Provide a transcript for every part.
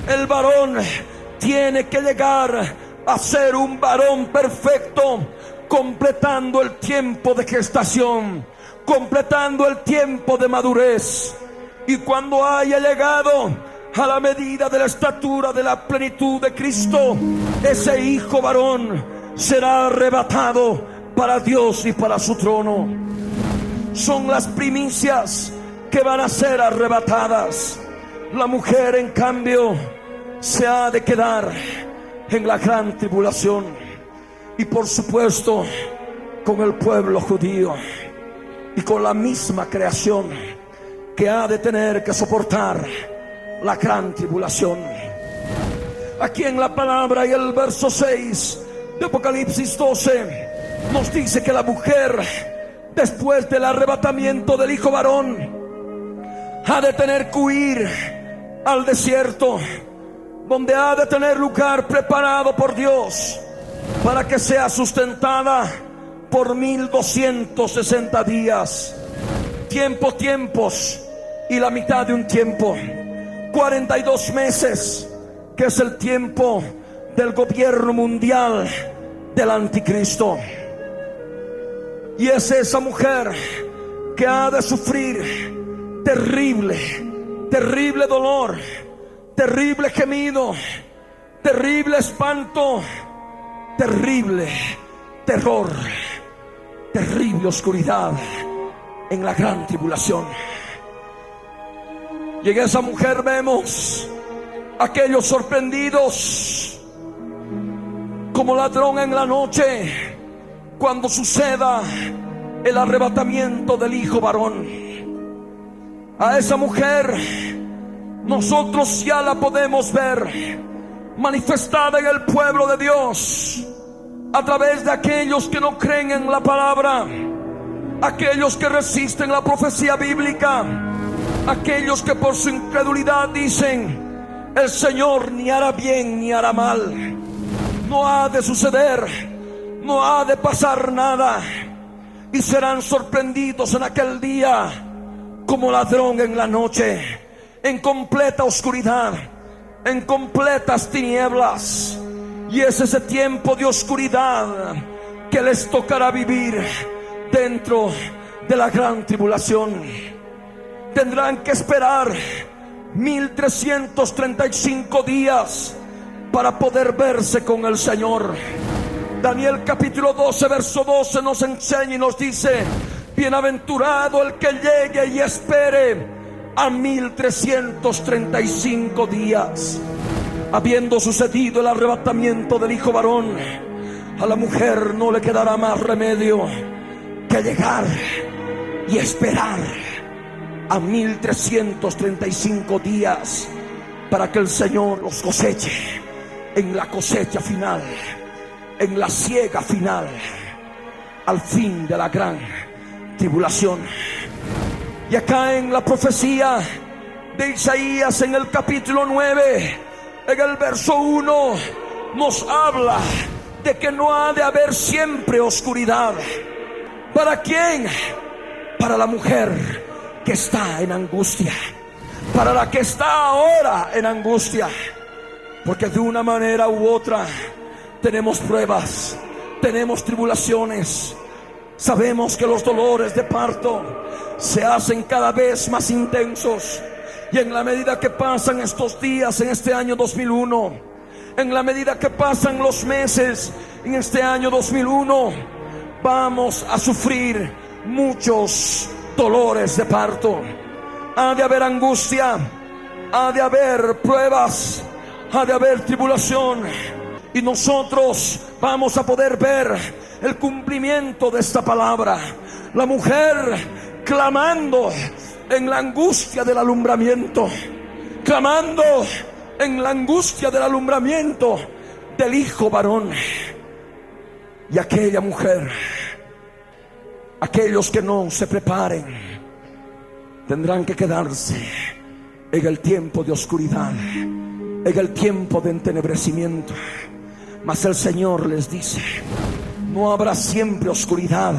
El varón tiene que llegar a ser un varón perfecto, completando el tiempo de gestación, completando el tiempo de madurez. Y cuando haya llegado a la medida de la estatura de la plenitud de Cristo, ese hijo varón será arrebatado para Dios y para su trono. Son las primicias que van a ser arrebatadas. La mujer, en cambio, se ha de quedar en la gran tribulación, y por supuesto con el pueblo judío y con la misma creación que ha de tener que soportar la gran tribulación. Aquí en la palabra, y el verso 6 de Apocalipsis 12 nos dice que la mujer, después del arrebatamiento del hijo varón, ha de tener que huir al desierto, donde ha de tener lugar preparado por Dios para que sea sustentada por 1260 días. Tiempos y la mitad de un tiempo. 42 meses, que es el tiempo del gobierno mundial del anticristo. Y es esa mujer que ha de sufrir terrible dolor, terrible gemido, terrible espanto, terrible terror, terrible oscuridad en la gran tribulación. Y en esa mujer vemos aquellos sorprendidos como ladrón en la noche cuando suceda el arrebatamiento del hijo varón. A esa mujer nosotros ya la podemos ver manifestada en el pueblo de Dios, a través de aquellos que no creen en la palabra, aquellos que resisten la profecía bíblica, aquellos que por su incredulidad dicen: el Señor ni hará bien ni hará mal, no ha de suceder, no ha de pasar nada. Y serán sorprendidos en aquel día como ladrón en la noche, en completa oscuridad, en completas tinieblas. Y es ese tiempo de oscuridad que les tocará vivir dentro de la gran tribulación. Tendrán que esperar 1335 días para poder verse con el Señor. Daniel capítulo 12 verso 12 nos enseña y nos dice: bienaventurado el que llegue y espere a 1335 días. Habiendo sucedido el arrebatamiento del hijo varón, a la mujer no le quedará más remedio que llegar y esperar a 1335 días para que el Señor los coseche en la cosecha final, en la siega final, al fin de la gran tribulación. Y acá en la profecía de Isaías, en el capítulo 9, en el verso 1, nos habla de que no ha de haber siempre oscuridad. ¿Para quién? Para la mujer que está en angustia, para la que está ahora en angustia, porque de una manera u otra tenemos pruebas, tenemos tribulaciones. Sabemos que los dolores de parto se hacen cada vez más intensos, y en la medida que pasan estos días en este año 2001, en la medida que pasan los meses en este año 2001, vamos a sufrir muchos dolores de parto. Ha de haber angustia, ha de haber pruebas, ha de haber tribulación, y nosotros vamos a poder ver el cumplimiento de esta palabra. La mujer clamando en la angustia del alumbramiento, clamando en la angustia del alumbramiento del hijo varón. Y aquella mujer, aquellos que no se preparen, tendrán que quedarse en el tiempo de oscuridad, en el tiempo de entenebrecimiento. Mas el Señor les dice: no habrá siempre oscuridad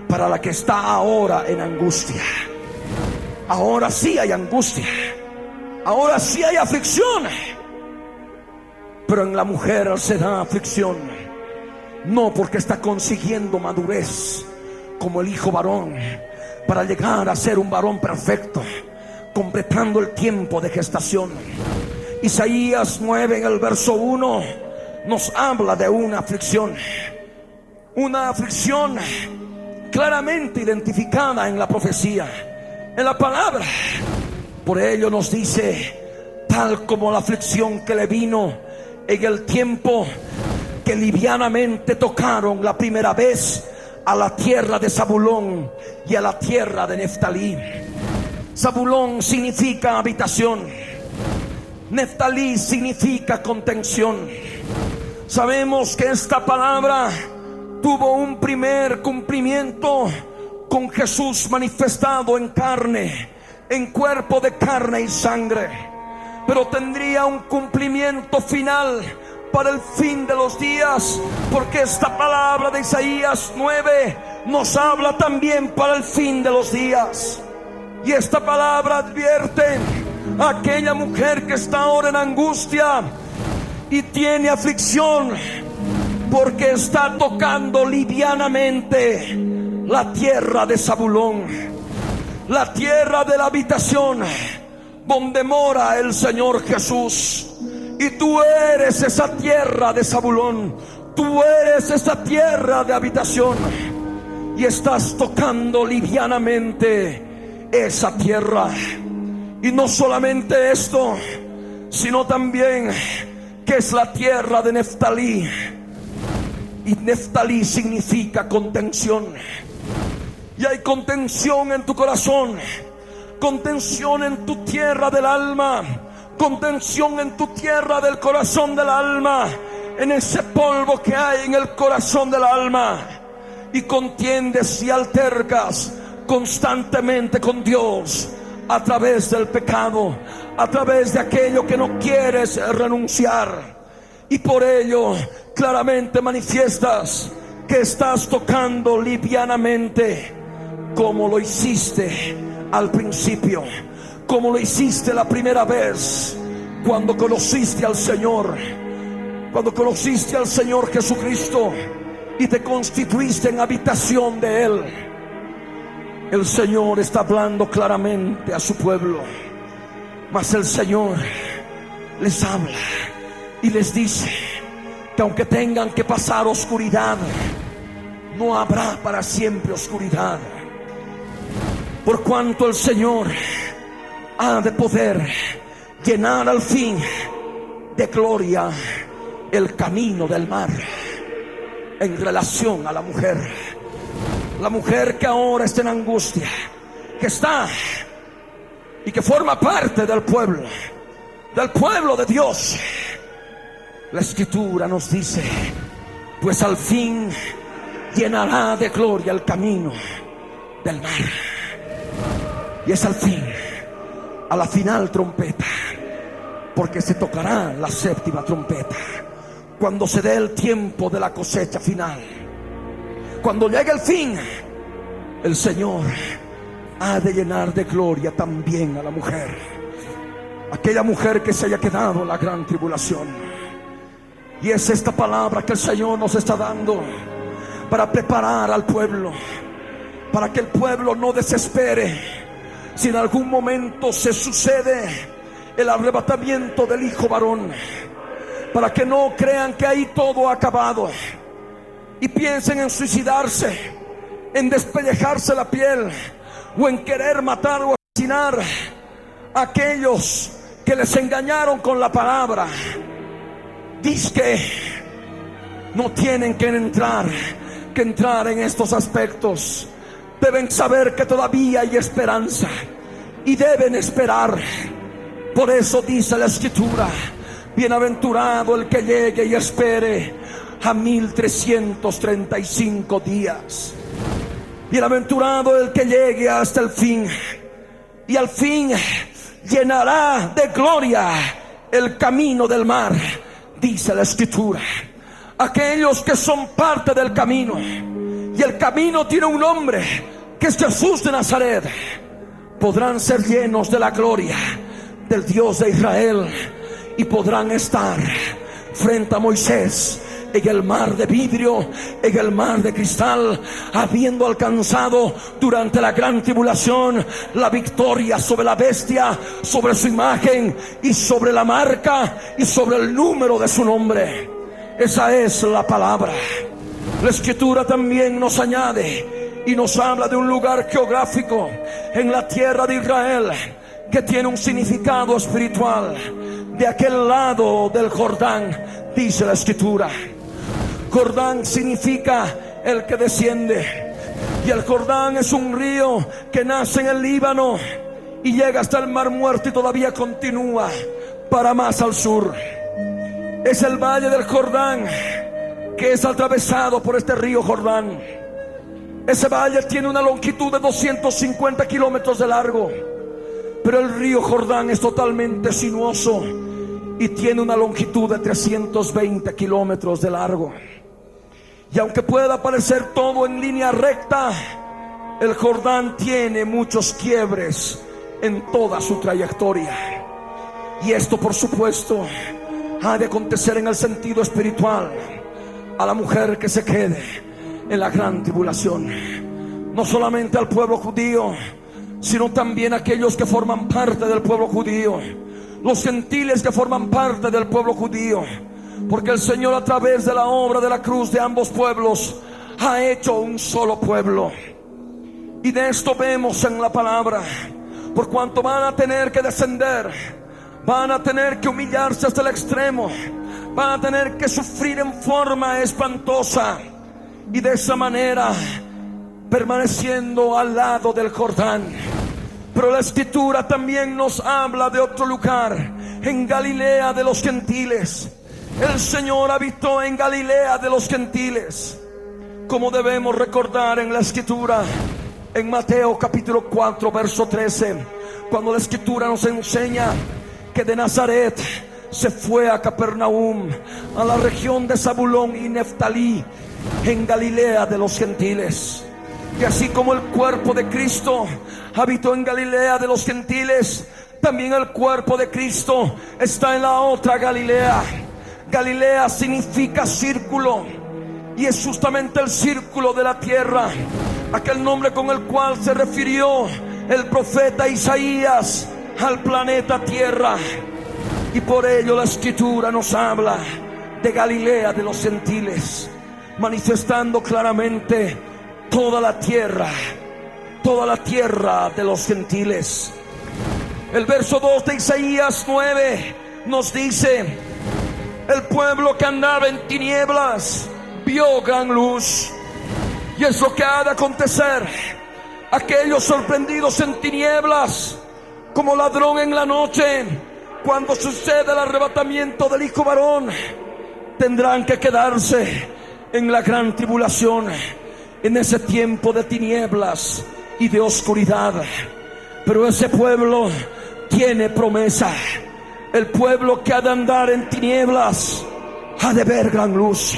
para la que está ahora en angustia. Ahora sí hay angustia, ahora sí hay aflicción, Pero en la mujer se da aflicción, no porque está consiguiendo madurez como el hijo varón, para llegar a ser un varón perfecto, completando el tiempo de gestación. Isaías 9 en el verso 1 nos habla de una aflicción claramente identificada en la profecía, en la palabra. Por ello nos dice: tal como la aflicción que le vino en el tiempo que livianamente tocaron la primera vez a la tierra de Zabulón y a la tierra de Neftalí. Zabulón significa habitación, Neftalí significa contención. Sabemos que esta palabra tuvo un primer cumplimiento con Jesús manifestado en carne, en cuerpo de carne y sangre, pero tendría un cumplimiento final para el fin de los días, porque esta palabra de Isaías 9 nos habla también para el fin de los días. Y esta palabra advierte a aquella mujer que está ahora en angustia y tiene aflicción, porque está tocando livianamente la tierra de Zabulón, la tierra de la habitación donde mora el Señor Jesús. Y tú eres esa tierra de Zabulón, tú eres esa tierra de habitación, y estás tocando livianamente esa tierra. Y no solamente esto, sino también que es la tierra de Neftalí. Y Neftalí significa contención. Y hay contención en tu corazón, contención en tu tierra del alma, contención en tu tierra del corazón del alma, en ese polvo que hay en el corazón del alma. Y contiendes y altercas constantemente con Dios a través del pecado, a través de aquello que no quieres renunciar. Y por ello claramente manifiestas que estás tocando livianamente, como lo hiciste al principio, como lo hiciste la primera vez cuando conociste al Señor, cuando conociste al Señor Jesucristo y te constituiste en habitación de Él. El Señor está hablando claramente a su pueblo, mas el Señor les habla y les dice que aunque tengan que pasar oscuridad, no habrá para siempre oscuridad, por cuanto el Señor ha de poder llenar al fin de gloria el camino del mar. En relación a la mujer que ahora está en angustia, que está y que forma parte del pueblo de Dios, la Escritura nos dice: pues al fin llenará de gloria el camino del mar. Y es al fin, a la final trompeta, porque se tocará la séptima trompeta cuando se dé el tiempo de la cosecha final. Cuando llegue el fin, el Señor ha de llenar de gloria también a la mujer, aquella mujer que se haya quedado en la gran tribulación. Y es esta palabra que el Señor nos está dando para preparar al pueblo, para que el pueblo no desespere si en algún momento se sucede el arrebatamiento del hijo varón, para que no crean que ahí todo ha acabado y piensen en suicidarse, en despellejarse la piel, o en querer matar o asesinar a aquellos que les engañaron con la palabra. Dice que no tienen que entrar en estos aspectos. Deben saber que todavía hay esperanza y deben esperar. Por eso dice la Escritura: bienaventurado el que llegue y espere a 1335 días. Bienaventurado el que llegue hasta el fin, y al fin llenará de gloria el camino del mar, dice la Escritura. Aquellos que son parte del camino, y el camino tiene un nombre, que es Jesús de Nazaret, podrán ser llenos de la gloria del Dios de Israel, y podrán estar frente a Moisés en el mar de vidrio, en el mar de cristal, habiendo alcanzado durante la gran tribulación la victoria sobre la bestia, sobre su imagen y sobre la marca y sobre el número de su nombre. Esa es la palabra. La escritura también nos añade y nos habla de un lugar geográfico en la tierra de Israel que tiene un significado espiritual. De aquel lado del Jordán, dice la escritura. Jordán significa el que desciende, y el Jordán es un río que nace en el Líbano y llega hasta el Mar Muerto y todavía continúa para más al sur. Es el valle del Jordán que es atravesado por este río Jordán. Ese valle tiene una longitud de 250 kilómetros de largo, pero el río Jordán es totalmente sinuoso y tiene una longitud de 320 kilómetros de largo. Y aunque pueda parecer todo en línea recta, el Jordán tiene muchos quiebres en toda su trayectoria. Y esto, por supuesto, ha de acontecer en el sentido espiritual a la mujer que se quede en la gran tribulación. No solamente al pueblo judío, sino también a aquellos que forman parte del pueblo judío, los gentiles que forman parte del pueblo judío. Porque el Señor, a través de la obra de la cruz de ambos pueblos, ha hecho un solo pueblo. Y de esto vemos en la palabra. Por cuanto van a tener que descender, van a tener que humillarse hasta el extremo, van a tener que sufrir en forma espantosa, y de esa manera permaneciendo al lado del Jordán. Pero la escritura también nos habla de otro lugar, en Galilea de los gentiles. El Señor habitó en Galilea de los gentiles, como debemos recordar en la escritura, en Mateo capítulo 4 verso 13, cuando la escritura nos enseña que de Nazaret se fue a Capernaum, a la región de Zabulón y Neftalí, en Galilea de los gentiles. Y así como el cuerpo de Cristo habitó en Galilea de los gentiles, también el cuerpo de Cristo está en la otra Galilea. Galilea significa círculo, y es justamente el círculo de la tierra, aquel nombre con el cual se refirió el profeta Isaías al planeta Tierra. Y por ello la escritura nos habla de Galilea de los gentiles, manifestando claramente toda la tierra de los gentiles. El verso 2 de Isaías 9 nos dice: el pueblo que andaba en tinieblas vio gran luz. Y es lo que ha de acontecer. Aquellos sorprendidos en tinieblas, como ladrón en la noche, cuando sucede el arrebatamiento del Hijo varón, tendrán que quedarse en la gran tribulación, en ese tiempo de tinieblas y de oscuridad. Pero ese pueblo tiene promesa. El pueblo que ha de andar en tinieblas ha de ver gran luz.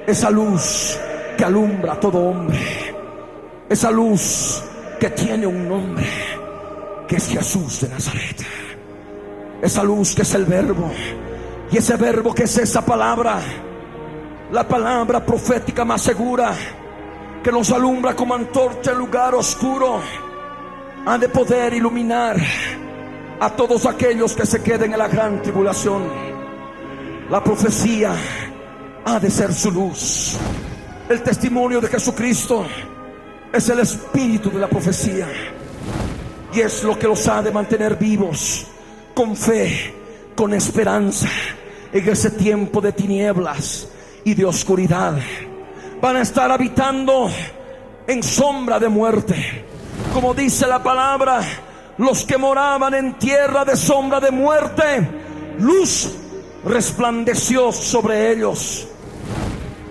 Esa luz que alumbra a todo hombre, esa luz que tiene un nombre, que es Jesús de Nazaret. Esa luz que es el verbo, y ese verbo que es esa palabra, la palabra profética más segura, que nos alumbra como antorcha en lugar oscuro, ha de poder iluminar a todos aquellos que se queden en la gran tribulación. La profecía ha de ser su luz. El testimonio de Jesucristo es el espíritu de la profecía, y es lo que los ha de mantener vivos, con fe, con esperanza, en ese tiempo de tinieblas y de oscuridad. Van a estar habitando en sombra de muerte, como dice la palabra: los que moraban en tierra de sombra de muerte, luz resplandeció sobre ellos.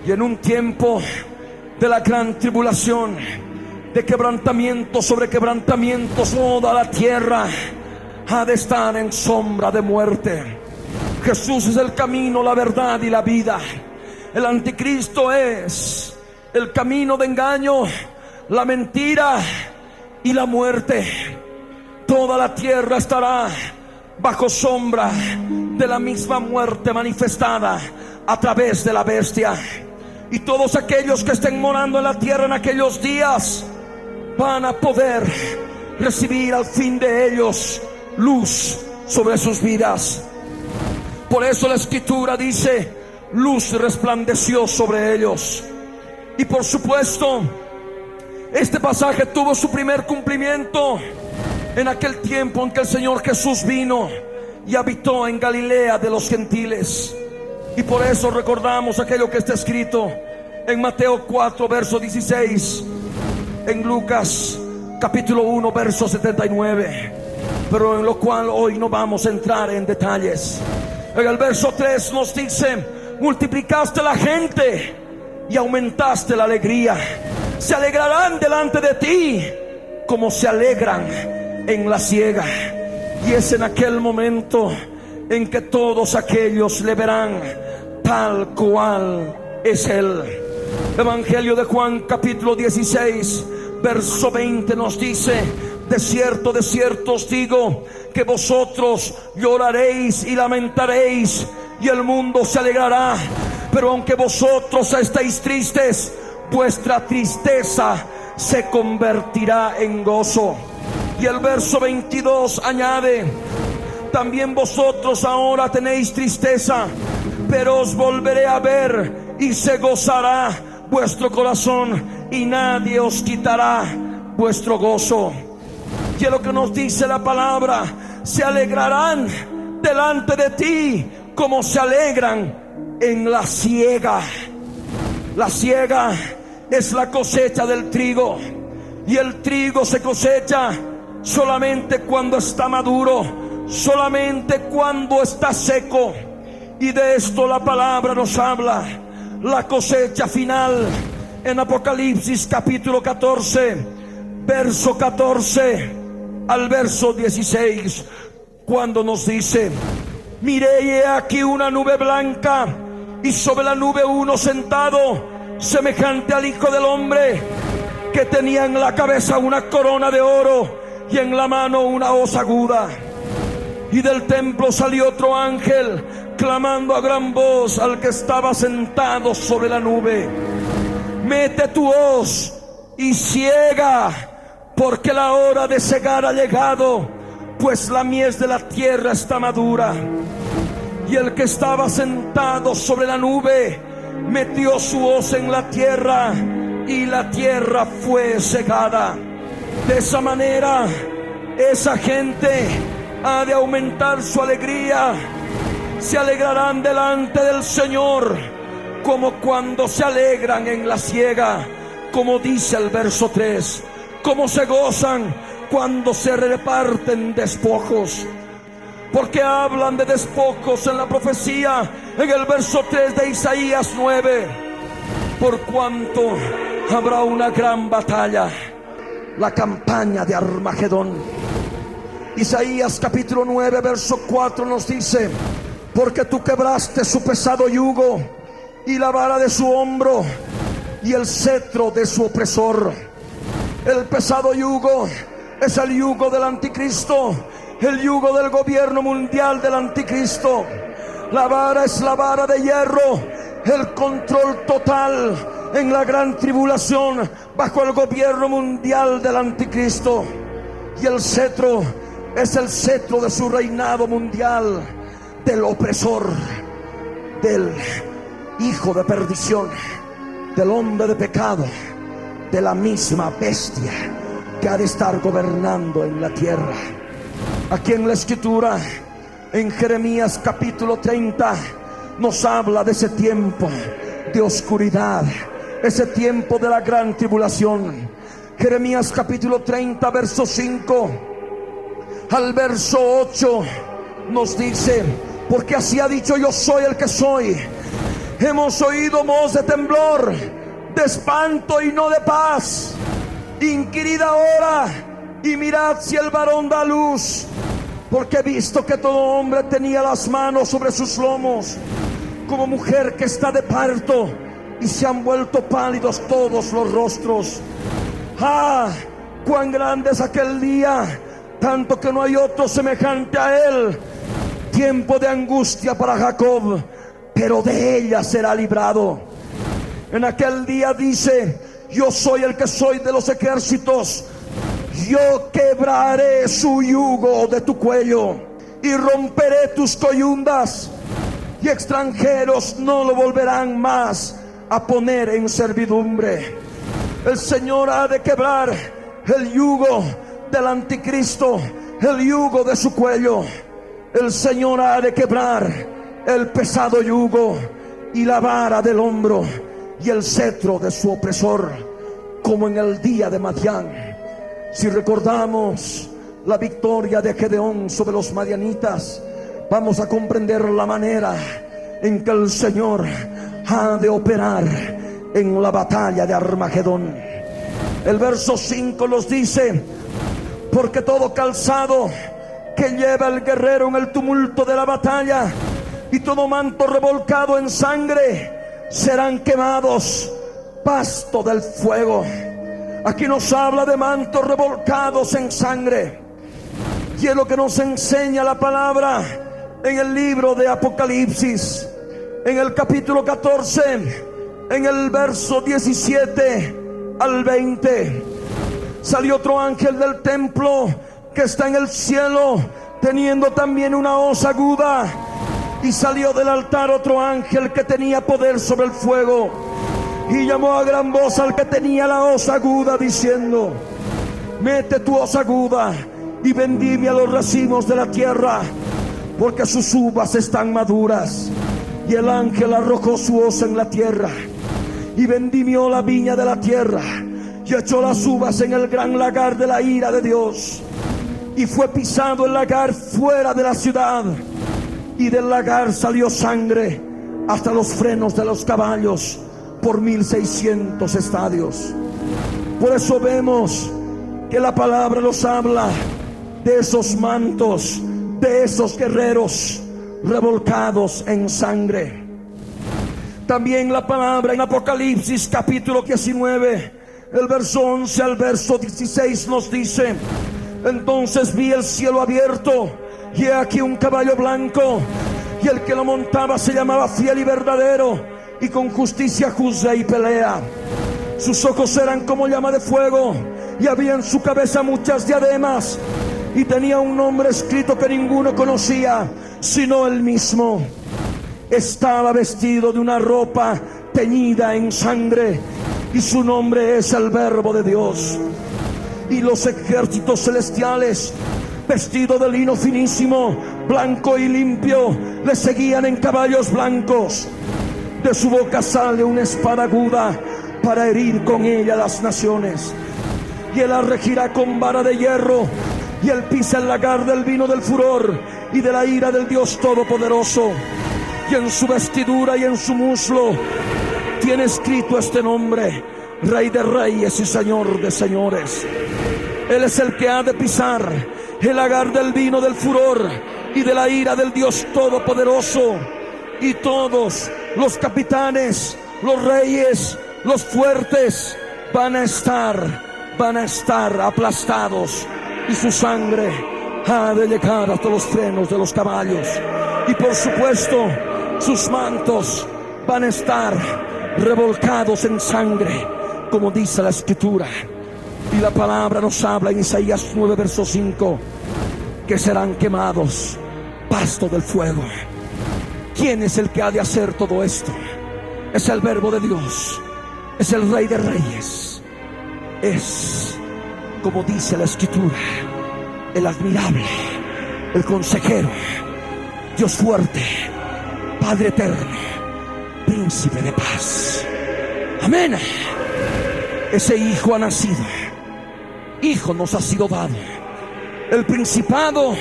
Y en un tiempo de la gran tribulación, de quebrantamiento sobre quebrantamiento, toda la tierra ha de estar en sombra de muerte. Jesús es el camino, la verdad y la vida. El anticristo es el camino de engaño, la mentira y la muerte. Toda la tierra estará bajo sombra de la misma muerte manifestada a través de la bestia. Y todos aquellos que estén morando en la tierra en aquellos días van a poder recibir al fin de ellos luz sobre sus vidas. Por eso la escritura dice: luz resplandeció sobre ellos. Y por supuesto, este pasaje tuvo su primer cumplimiento en aquel tiempo en que el Señor Jesús vino y habitó en Galilea de los gentiles. Y por eso recordamos aquello que está escrito en Mateo 4 verso 16, en Lucas capítulo 1 verso 79, pero en lo cual hoy no vamos a entrar en detalles. En el verso 3 nos dice: multiplicaste la gente y aumentaste la alegría. Se alegrarán delante de ti como se alegran en la siega. Y es en aquel momento en que todos aquellos le verán tal cual es Él. Evangelio de Juan capítulo 16 verso 20 nos dice: de cierto os digo que vosotros lloraréis y lamentaréis, y el mundo se alegrará. Pero aunque vosotros estéis tristes, vuestra tristeza se convertirá en gozo. Y el verso 22 añade: también vosotros ahora tenéis tristeza, pero os volveré a ver y se gozará vuestro corazón, y nadie os quitará vuestro gozo. Y es lo que nos dice la palabra: se alegrarán delante de ti como se alegran en la siega. La siega es la cosecha del trigo, y el trigo se cosecha solamente cuando está maduro, solamente cuando está seco. Y de esto la palabra nos habla. La cosecha final en Apocalipsis capítulo 14 verso 14 al verso 16, cuando nos dice: miré y he aquí una nube blanca, y sobre la nube uno sentado, semejante al Hijo del Hombre, que tenía en la cabeza una corona de oro y en la mano una hoz aguda. Y del templo salió otro ángel, clamando a gran voz al que estaba sentado sobre la nube: mete tu hoz y ciega, porque la hora de cegar ha llegado, pues la mies de la tierra está madura. Y el que estaba sentado sobre la nube metió su hoz en la tierra, y la tierra fue cegada. De esa manera, esa gente ha de aumentar su alegría. Se alegrarán delante del Señor como cuando se alegran en la siega, como dice el verso 3, como se gozan cuando se reparten despojos. Porque hablan de despojos en la profecía, en el verso 3 de Isaías 9. Por cuanto habrá una gran batalla, la campaña de Armagedón. Isaías capítulo 9 verso 4 nos dice: porque tú quebraste su pesado yugo, y la vara de su hombro, y el cetro de su opresor. El pesado yugo es el yugo del anticristo, el yugo del gobierno mundial del anticristo. La vara es la vara de hierro, el control total en la gran tribulación bajo el gobierno mundial del anticristo. Y el cetro es el cetro de su reinado mundial, del opresor, del hijo de perdición, del hombre de pecado, de la misma bestia que ha de estar gobernando en la tierra. Aquí en la escritura, en Jeremías capítulo 30, nos habla de ese tiempo de oscuridad, ese tiempo de la gran tribulación. Jeremías capítulo 30 verso 5 al verso 8 nos dice: porque así ha dicho yo soy el que soy. Hemos oído voz de temblor, de espanto y no de paz. Inquirid ahora y mirad si el varón da luz, porque he visto que todo hombre tenía las manos sobre sus lomos, como mujer que está de parto, y se han vuelto pálidos todos los rostros. ¡Ah! ¡Cuán grande es aquel día! Tanto que no hay otro semejante a él. tiempo de angustia para Jacob, pero de ella será librado. En aquel día dice: yo soy el que soy de los ejércitos. Yo quebraré su yugo de tu cuello y romperé tus coyundas, y extranjeros no lo volverán más a poner en servidumbre. El Señor ha de quebrar el yugo del anticristo, el yugo de su cuello. El Señor ha de quebrar el pesado yugo y la vara del hombro y el cetro de su opresor, como en el día de Madián. Si recordamos la victoria de Gedeón sobre los madianitas, vamos a comprender la manera en que el Señor ha de operar en la batalla de Armagedón. El verso 5 nos dice: porque todo calzado que lleva el guerrero en el tumulto de la batalla y todo manto revolcado en sangre serán quemados, pasto del fuego. Aquí nos habla de mantos revolcados en sangre, y es lo que nos enseña la palabra en el libro de Apocalipsis, en el capítulo 14, en el verso 17 al 20. Salió otro ángel del templo que está en el cielo, teniendo también una hoz aguda, y salió del altar otro ángel que tenía poder sobre el fuego, y llamó a gran voz al que tenía la hoz aguda, diciendo: mete tu hoz aguda y vendimia los racimos de la tierra, porque sus uvas están maduras. Y el ángel arrojó su hoz en la tierra y vendimió la viña de la tierra, y echó las uvas en el gran lagar de la ira de Dios. Y fue pisado el lagar fuera de la ciudad, y del lagar salió sangre hasta los frenos de los caballos por 1600 estadios. Por eso vemos que la palabra nos habla de esos mantos, de esos guerreros revolcados en sangre. También la palabra en Apocalipsis capítulo 19, el verso 11 al verso 16 nos dice: entonces vi el cielo abierto, y he aquí un caballo blanco, y el que lo montaba se llamaba Fiel y Verdadero, y con justicia juzga y pelea. Sus ojos eran como llama de fuego, y había en su cabeza muchas diademas, y tenía un nombre escrito que ninguno conocía sino él mismo. Estaba vestido de una ropa teñida en sangre, y su nombre es el Verbo de Dios. Y los ejércitos celestiales, vestidos de lino finísimo, blanco y limpio, le seguían en caballos blancos. De su boca sale una espada aguda para herir con ella las naciones. Y él la regirá con vara de hierro, y él pisa el lagar del vino del furor y de la ira del Dios Todopoderoso. Y en su vestidura y en su muslo tiene escrito este nombre: Rey de Reyes y Señor de Señores. Él es el que ha de pisar el lagar del vino del furor y de la ira del Dios Todopoderoso. Y todos los capitanes, los reyes, los fuertes van a estar aplastados, y su sangre ha de llegar hasta los frenos de los caballos. Y por supuesto, sus mantos van a estar revolcados en sangre, como dice la Escritura. Y la palabra nos habla en Isaías 9, verso 5, que serán quemados, pasto del fuego. ¿Quién es el que ha de hacer todo esto? Es el Verbo de Dios, es el Rey de Reyes, es, como dice la Escritura, el admirable, el consejero, Dios fuerte, Padre eterno, Príncipe de paz. Amén. Ese Hijo ha nacido, Hijo nos ha sido dado, el principado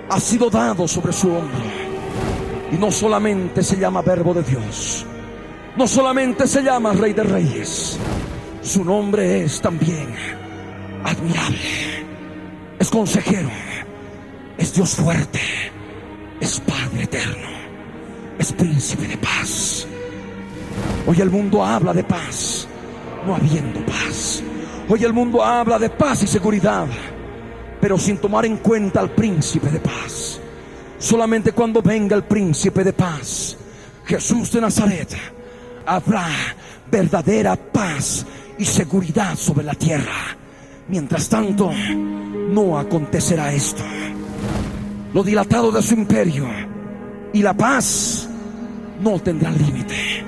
ha sido dado sobre su hombro. Y no solamente se llama Verbo de Dios, no solamente se llama Rey de Reyes, su nombre es también admirable, es consejero, es Dios fuerte, es Padre eterno, es Príncipe de paz. Hoy el mundo habla de paz, no habiendo paz. Hoy el mundo habla de paz y seguridad, pero sin tomar en cuenta al Príncipe de paz. Solamente cuando venga el príncipe de paz, Jesús de Nazaret, habrá verdadera paz y seguridad sobre la tierra. Mientras tanto, no acontecerá esto. Lo dilatado de su imperio y la paz no tendrán límite.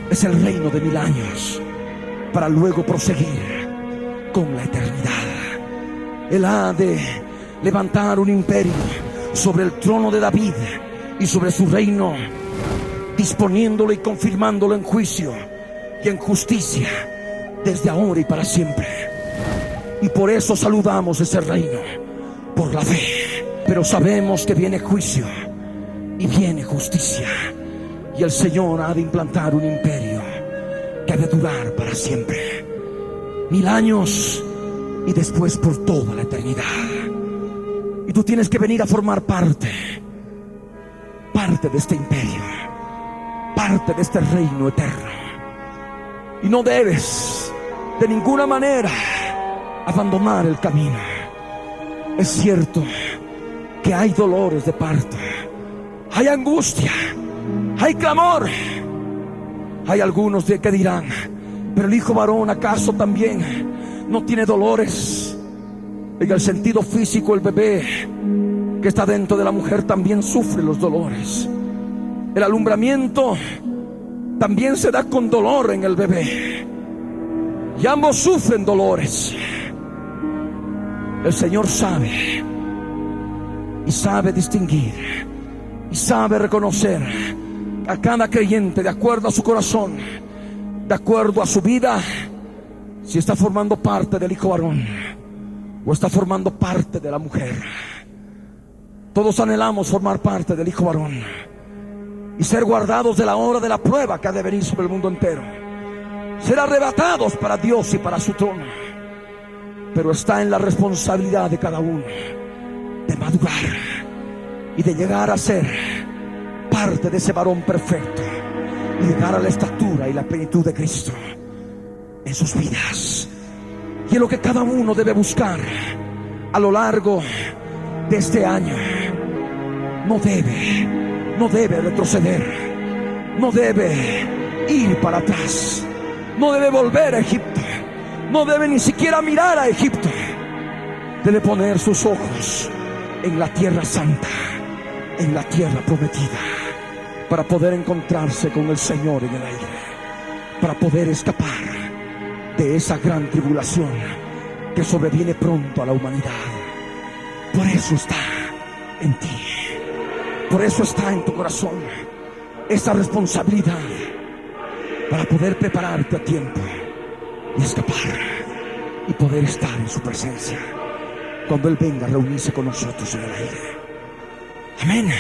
Es el reino de 1000 años para luego proseguir con la eternidad. Él ha de levantar un imperio sobre el trono de David y sobre su reino, disponiéndolo y confirmándolo en juicio y en justicia desde ahora y para siempre. Y por eso saludamos ese reino por la fe. Pero sabemos que viene juicio y viene justicia, y el Señor ha de implantar un imperio que ha de durar para siempre, 1000 años y después por toda la eternidad. Y tú tienes que venir a formar parte de este imperio, parte de este reino eterno. Y no debes de ninguna manera abandonar el camino. Es cierto que hay dolores de parto, hay angustia, hay clamor. Hay algunos que dirán: pero el hijo varón, ¿acaso también no tiene dolores? En el sentido físico, el bebé que está dentro de la mujer también sufre los dolores. El alumbramiento también se da con dolor en el bebé, y ambos sufren dolores. El Señor sabe, y sabe distinguir, y sabe reconocer a cada creyente de acuerdo a su corazón, de acuerdo a su vida, si está formando parte del hijo varón o está formando parte de la mujer. Todos anhelamos formar parte del hijo varón y ser guardados de la hora de la prueba que ha de venir sobre el mundo entero, ser arrebatados para Dios y para su trono. Pero está en la responsabilidad de cada uno de madurar y de llegar a ser parte de ese varón perfecto y llegar a la estatura y la plenitud de Cristo en sus vidas. Y es lo que cada uno debe buscar a lo largo de este año. No debe retroceder, no debe ir para atrás, no debe volver a Egipto, no debe ni siquiera mirar a Egipto. Debe poner sus ojos en la tierra santa, en la tierra prometida, para poder encontrarse con el Señor en el aire, para poder escapar de esa gran tribulación que sobreviene pronto a la humanidad. Por eso está en ti, por eso está en tu corazón esa responsabilidad, para poder prepararte a tiempo y escapar y poder estar en su presencia cuando Él venga a reunirse con nosotros en el aire. Amén.